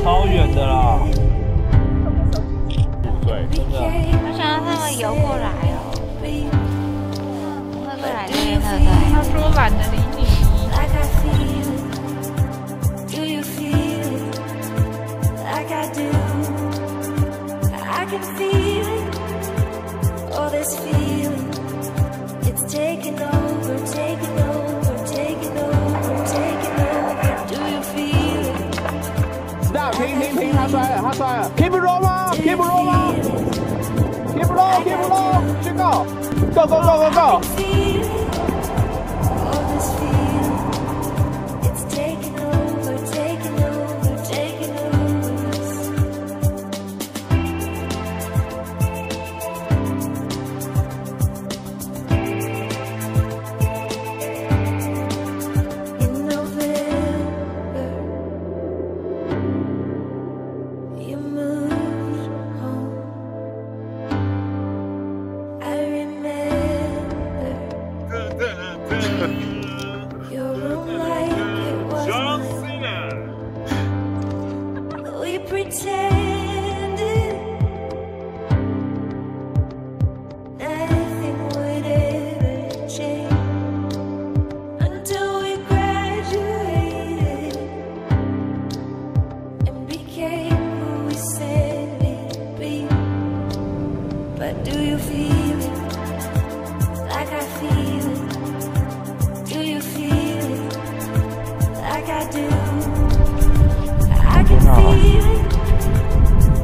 超远的啦！对，真的。我想让他们游过来哦。会不会来这边？对不对？他说懒得理你。停！他摔了 ！Keep it roll 吗 ？Keep it roll 吗 ？Keep it roll， 去 go！Go！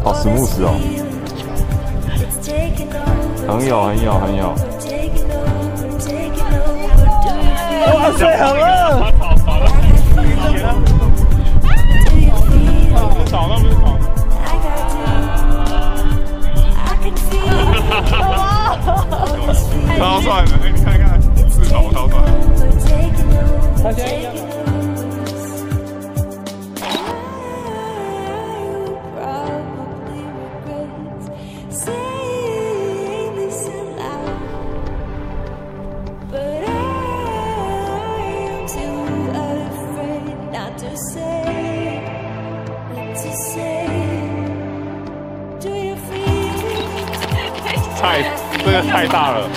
好smooth哦，很有。哇，水很热。吵，那不是吵。什么？超帅的，哎，你看看，刺头超帅。他现在一样。 这个太大了。